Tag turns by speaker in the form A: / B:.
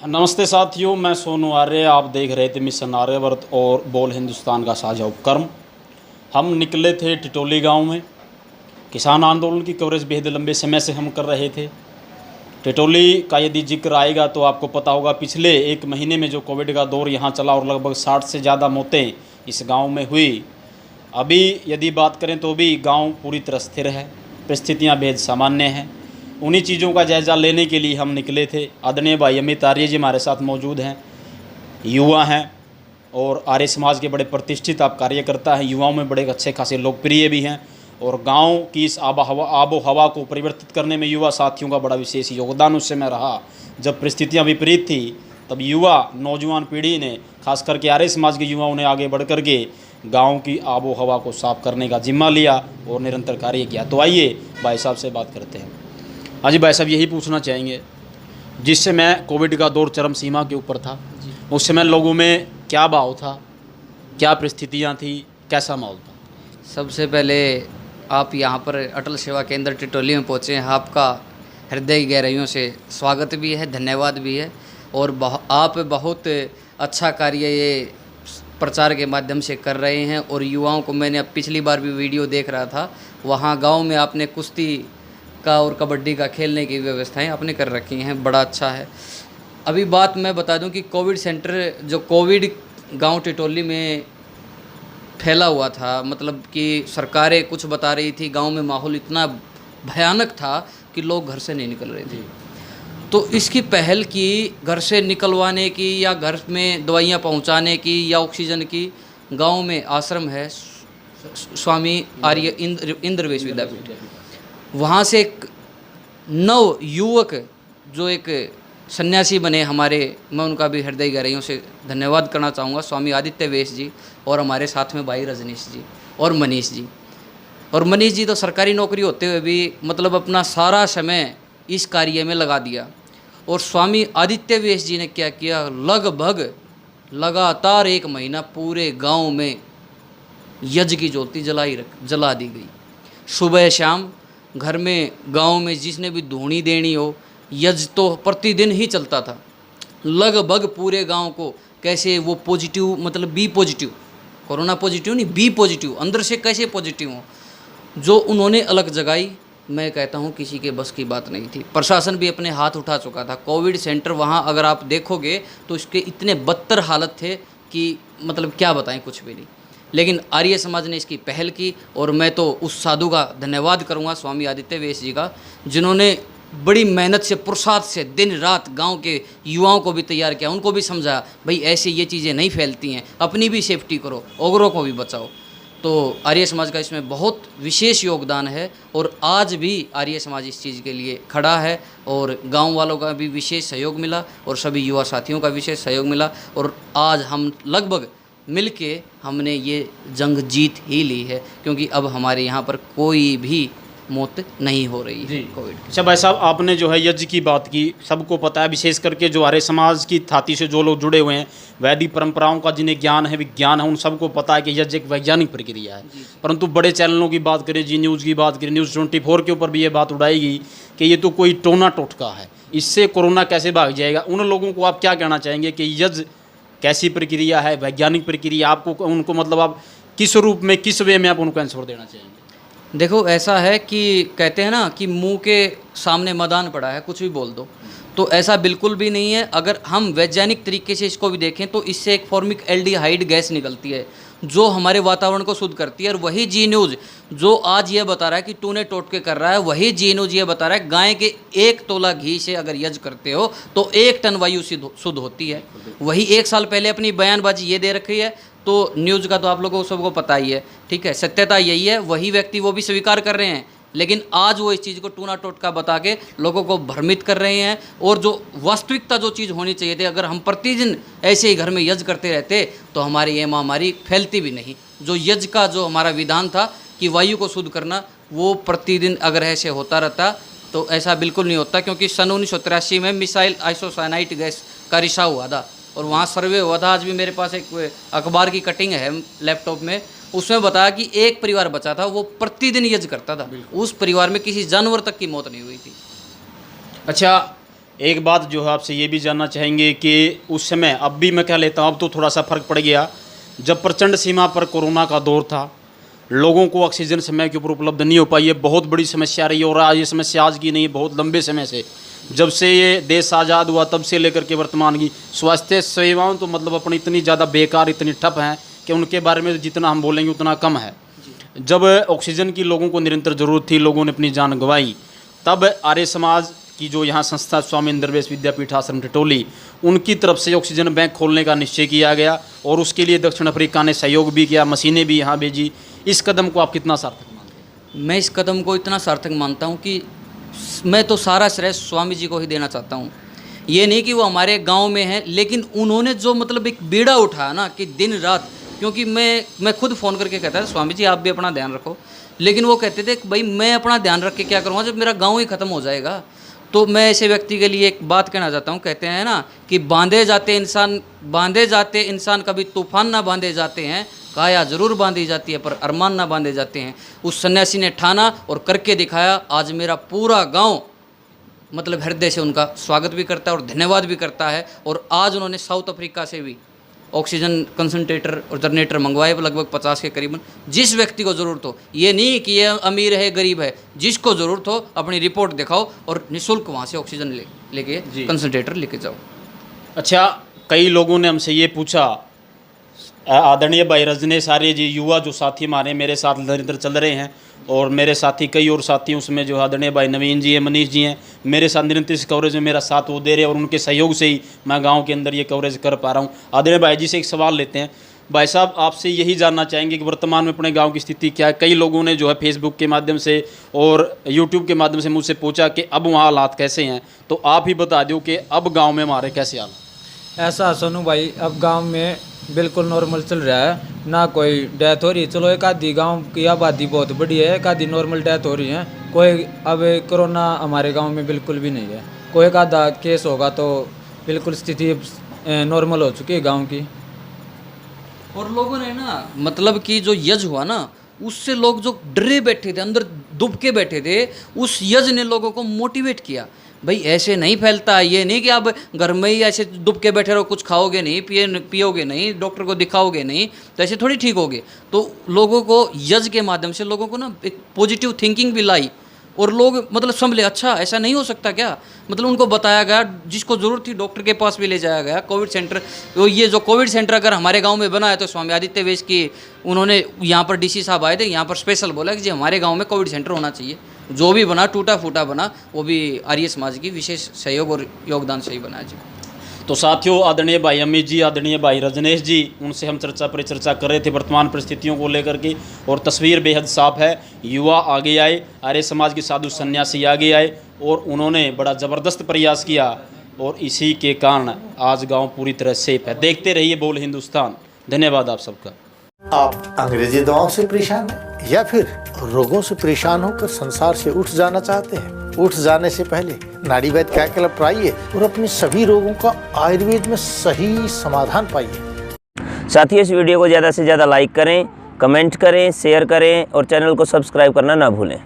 A: नमस्ते साथियों, मैं सोनू आर्य। आप देख रहे थे मिशन आर्यवर्त और बोल हिंदुस्तान का साझा उपक्रम। हम निकले थे टिटोली गांव में। किसान आंदोलन की कवरेज बेहद लंबे समय से हम कर रहे थे। टिटोली का यदि जिक्र आएगा तो आपको पता होगा, पिछले एक महीने में जो कोविड का दौर यहाँ चला और लगभग 60 से ज़्यादा मौतें इस गाँव में हुई। अभी यदि बात करें तो भी गाँव पूरी तरह स्थिर है, परिस्थितियाँ बेहद सामान्य हैं। उन्हीं चीज़ों का जायज़ा लेने के लिए हम निकले थे। आदरणीय भाई अमित आर्य जी हमारे साथ मौजूद हैं, युवा हैं और आर्य समाज के बड़े प्रतिष्ठित आप कार्यकर्ता हैं, युवाओं में बड़े अच्छे खासे लोकप्रिय भी हैं। और गांव की इस आबो हवा को परिवर्तित करने में युवा साथियों का बड़ा विशेष योगदान उस समय रहा। जब परिस्थितियाँ विपरीत थी तब युवा नौजवान पीढ़ी ने, खास करके आर्य समाज के युवाओं ने आगे बढ़ कर के गाँव की आबो हवा को साफ करने का जिम्मा लिया और निरंतर कार्य किया। तो आइए भाई साहब से बात करते हैं। हाँ जी भाई साहब, यही पूछना चाहेंगे, जिस समय कोविड का दौर चरम सीमा के ऊपर था, उस समय लोगों में क्या भाव था, क्या परिस्थितियाँ थी, कैसा माहौल था?
B: सबसे पहले आप यहाँ पर अटल सेवा केंद्र टिटोली में पहुँचे हैं, आपका हृदय गहराइयों से स्वागत भी है, धन्यवाद भी है। और आप बहुत अच्छा कार्य ये प्रचार के माध्यम से कर रहे हैं। और युवाओं को, मैंने अब पिछली बार भी वीडियो देख रहा था, वहाँ गांव में आपने कुश्ती का और कबड्डी का खेलने की व्यवस्थाएं आपने कर रखी हैं, बड़ा अच्छा है। अभी बात मैं बता दूं कि कोविड सेंटर, जो कोविड गांव टिटोली में फैला हुआ था, मतलब कि सरकारें कुछ बता रही थी, गांव में माहौल इतना भयानक था कि लोग घर से नहीं निकल रहे थे। तो इसकी पहल की, घर से निकलवाने की या घर में दवाइयाँ पहुँचाने की या ऑक्सीजन की, गाँव में आश्रम है स्वामी आर्य इंद्रवेश विद्यापीठ, वहाँ से एक नव युवक जो एक सन्यासी बने हमारे, मैं उनका भी हृदय गहराइयों से धन्यवाद करना चाहूँगा, स्वामी आदित्य वेश जी, और हमारे साथ में भाई रजनीश जी और मनीष जी। और मनीष जी तो सरकारी नौकरी होते हुए भी मतलब अपना सारा समय इस कार्य में लगा दिया। और स्वामी आदित्य वेश जी ने क्या किया, लगभग लगातार 1 महीना पूरे गाँव में यज्ञ की ज्योति जला दी गई। सुबह शाम घर में, गांव में जिसने भी धूनी देनी हो, यज्ञ तो प्रतिदिन ही चलता था। लगभग पूरे गांव को कैसे वो पॉजिटिव, मतलब बी पॉजिटिव, कोरोना पॉजिटिव नहीं, बी पॉजिटिव, अंदर से कैसे पॉजिटिव हो, जो उन्होंने अलग जगाई, मैं कहता हूँ किसी के बस की बात नहीं थी। प्रशासन भी अपने हाथ उठा चुका था। कोविड सेंटर वहाँ अगर आप देखोगे तो इसके इतने बदतर हालत थे कि मतलब क्या बताएं, कुछ भी नहीं। लेकिन आर्य समाज ने इसकी पहल की और मैं तो उस साधु का धन्यवाद करूंगा, स्वामी आदित्य वेश जी का, जिन्होंने बड़ी मेहनत से, पुरुषार्थ से दिन रात गांव के युवाओं को भी तैयार किया, उनको भी समझाया भाई ऐसे ये चीज़ें नहीं फैलती हैं, अपनी भी सेफ्टी करो, ओगरों को भी बचाओ। तो आर्य समाज का इसमें बहुत विशेष योगदान है और आज भी आर्य समाज इस चीज़ के लिए खड़ा है। और गांव वालों का भी विशेष सहयोग मिला और सभी युवा साथियों का विशेष सहयोग मिला और आज हम लगभग मिलके हमने ये जंग जीत ही ली है, क्योंकि अब हमारे यहाँ पर कोई भी मौत नहीं हो रही है कोविड।
A: अच्छा भाई साहब, आपने जो है यज्ञ की बात की, सबको पता है, विशेष करके जो आर्य समाज की थाती से जो लोग जुड़े हुए हैं, वैदिक परंपराओं का जिन्हें ज्ञान है, विज्ञान है, उन सबको पता है कि यज्ञ एक वैज्ञानिक प्रक्रिया है। परंतु बड़े चैनलों की बात करें, जी न्यूज़ की बात करें, न्यूज़ 24 के ऊपर भी ये बात उड़ाएगी कि ये तो कोई टोना टोटका है, इससे कोरोना कैसे भाग जाएगा। उन लोगों को आप क्या कहना चाहेंगे कि यज्ञ कैसी प्रक्रिया है, वैज्ञानिक प्रक्रिया, आपको उनको मतलब आप किस रूप में, किस वे में आप उनको आंसर देना चाहेंगे?
B: देखो, ऐसा है कि कहते हैं ना कि मुंह के सामने मैदान पड़ा है, कुछ भी बोल दो, तो ऐसा बिल्कुल भी नहीं है। अगर हम वैज्ञानिक तरीके से इसको भी देखें तो इससे एक फॉर्मिक एल्डिहाइड गैस निकलती है जो हमारे वातावरण को शुद्ध करती है। और वही जी न्यूज़ जो आज ये बता रहा है कि टूने टोटके कर रहा है, वही जी न्यूज़ ये बता रहा है गाय के 1 तोला घी से अगर यज्ञ करते हो तो 1 टन वायु शुद्ध होती है। वही 1 साल पहले अपनी बयानबाजी ये दे रखी है, तो न्यूज़ का तो आप लोगों को सबको पता ही है, ठीक है, सत्यता यही है। वही व्यक्ति वो भी स्वीकार कर रहे हैं, लेकिन आज वो इस चीज़ को टूना टोटका बता के लोगों को भ्रमित कर रहे हैं। और जो वास्तविकता, जो चीज़ होनी चाहिए थी, अगर हम प्रतिदिन ऐसे ही घर में यज्ञ करते रहते तो हमारी ये महामारी फैलती भी नहीं। जो यज्ञ का जो हमारा विधान था कि वायु को शुद्ध करना, वो प्रतिदिन अगर ऐसे होता रहता तो ऐसा बिल्कुल नहीं होता। क्योंकि सन 1983 में मिसाइल आइसोसाइनाइट गैस का रिसाव हुआ था और वहाँ सर्वे हुआ था। आज भी मेरे पास एक अखबार की कटिंग है लैपटॉप में, उसमें बताया कि एक परिवार बचा था, वो प्रतिदिन यज्ञ करता था, उस परिवार में किसी जानवर तक की मौत नहीं हुई थी।
A: अच्छा, एक बात जो है आपसे ये भी जानना चाहेंगे कि उस समय, अब भी मैं कह लेता हूँ, अब तो थोड़ा सा फ़र्क पड़ गया, जब प्रचंड सीमा पर कोरोना का दौर था, लोगों को ऑक्सीजन समय के ऊपर उपलब्ध नहीं हो पाई, ये बहुत बड़ी समस्या रही है। और आज ये समस्या आज की नहीं है, बहुत लंबे समय से, जब से ये देश आज़ाद हुआ तब से लेकर के वर्तमान की स्वास्थ्य सेवाओं तो मतलब अपनी इतनी ज़्यादा बेकार, इतनी ठप हैं कि उनके बारे में जितना हम बोलेंगे उतना कम है। जब ऑक्सीजन की लोगों को निरंतर ज़रूरत थी, लोगों ने अपनी जान गंवाई, तब आर्य समाज की जो यहाँ संस्था स्वामी इंद्रवेश विद्यापीठ आश्रम टिटोली, उनकी तरफ से ऑक्सीजन बैंक खोलने का निश्चय किया गया और उसके लिए दक्षिण अफ्रीका ने सहयोग भी किया, मशीनें भी यहाँ भेजी। इस कदम को आप कितना सार्थक मानते हैं?
B: मैं इस कदम को इतना सार्थक मानता हूँ कि मैं तो सारा श्रेय स्वामी जी को ही देना चाहता हूँ। ये नहीं कि वो हमारे गांव में है, लेकिन उन्होंने जो मतलब एक बीड़ा उठाया ना कि दिन रात, क्योंकि मैं खुद फ़ोन करके कहता था स्वामी जी आप भी अपना ध्यान रखो, लेकिन वो कहते थे कि भाई मैं अपना ध्यान रख के क्या करूँगा जब मेरा गाँव ही ख़त्म हो जाएगा। तो मैं ऐसे व्यक्ति के लिए एक बात कहना चाहता हूँ, कहते हैं ना कि बांधे जाते इंसान कभी तूफान ना बांधे जाते हैं, काया जरूर बांधी जाती है पर अरमान ना बांधे जाते हैं। उस सन्यासी ने ठाना और करके दिखाया। आज मेरा पूरा गांव मतलब हृदय से उनका स्वागत भी करता है और धन्यवाद भी करता है। और आज उन्होंने साउथ अफ्रीका से भी ऑक्सीजन कंसनट्रेटर और जनरेटर मंगवाए, लगभग 50 के करीबन। जिस व्यक्ति को ज़रूरत हो, ये नहीं कि ये अमीर है गरीब है, जिसको ज़रूरत हो अपनी रिपोर्ट दिखाओ और निःशुल्क वहाँ से ऑक्सीजन लेके कंसनट्रेटर लेके जाओ।
A: अच्छा, कई लोगों ने हमसे ये पूछा, आदरणीय भाई रजनेश आर्य जी, युवा जो साथी हमारे मेरे साथ निरंतर चल रहे हैं, और मेरे साथी कई और साथी उसमें जो आदरणीय भाई नवीन जी हैं, मनीष जी हैं, मेरे साथ निरंतर इस कवरेज में मेरा साथ वो दे रहे हैं और उनके सहयोग से ही मैं गांव के अंदर ये कवरेज कर पा रहा हूँ। आदरणीय भाई जी से एक सवाल लेते हैं। भाई साहब, आपसे यही जानना चाहेंगे कि वर्तमान में अपने गांव की स्थिति क्या है? कई लोगों ने जो है फेसबुक के माध्यम से और यूट्यूब के माध्यम से मुझसे पूछा कि अब वहाँ हालात कैसे हैं, तो आप ही बता दो कि अब गाँव में हमारे कैसे हालात?
C: ऐसा सोनू भाई, अब गांव में बिल्कुल नॉर्मल चल रहा है, ना कोई डेथ हो रही। चलो एक आधी गांव की आबादी बहुत बड़ी है, एक आधी नॉर्मल डेथ हो रही है। कोई अब कोरोना हमारे गांव में बिल्कुल भी नहीं है। कोई एक आधा केस होगा तो बिल्कुल स्थिति नॉर्मल हो चुकी है गांव की।
B: और लोगों ने ना मतलब कि जो यज्ञ हुआ ना, उससे लोग जो डरे बैठे थे, अंदर दुब के बैठे थे, उस यज्ञ ने लोगों को मोटिवेट किया। भाई ऐसे नहीं फैलता, ये नहीं कि आप घर में ही ऐसे दुब के बैठे रहो, कुछ खाओगे नहीं, पियोगे नहीं, डॉक्टर को दिखाओगे नहीं, तो ऐसे थोड़ी ठीक होगे। तो लोगों को यज्ञ के माध्यम से लोगों को ना एक पॉजिटिव थिंकिंग भी लाई और लोग मतलब समझ, अच्छा ऐसा नहीं हो सकता क्या। मतलब उनको बताया गया, जिसको ज़रूरत थी डॉक्टर के पास भी ले जाया गया। कोविड सेंटर, तो ये जो कोविड सेंटर अगर हमारे गांव में बना है तो स्वामी आदित्य वेश की उन्होंने यहाँ पर डीसी साहब आए थे, यहाँ पर स्पेशल बोला कि जी हमारे गांव में कोविड सेंटर होना चाहिए। जो भी बना, टूटा फूटा बना, वो भी आर्य समाज की विशेष सहयोग और योगदान से ही बना जी।
A: तो साथियों, आदरणीय भाई अमित जी, आदरणीय भाई रजनेश जी, उनसे हम चर्चा कर रहे थे वर्तमान परिस्थितियों को लेकर के, और तस्वीर बेहद साफ है। युवा आगे आए, आर्य समाज के साधु सन्यासी आगे आए और उन्होंने बड़ा ज़बरदस्त प्रयास किया और इसी के कारण आज गांव पूरी तरह सेफ है। देखते रहिए बोल हिंदुस्तान। धन्यवाद आप सबका।
D: आप अंग्रेजी दवाओं से परेशान हैं या फिर रोगों से परेशान होकर संसार से उठ जाना चाहते हैं? उठ जाने से पहले नाड़ीवैद्य क्या क्लब पर आइए और अपने सभी रोगों का आयुर्वेद में सही समाधान पाइए।
E: साथियों, इस वीडियो को ज़्यादा से ज़्यादा लाइक करें, कमेंट करें, शेयर करें और चैनल को सब्सक्राइब करना ना भूलें।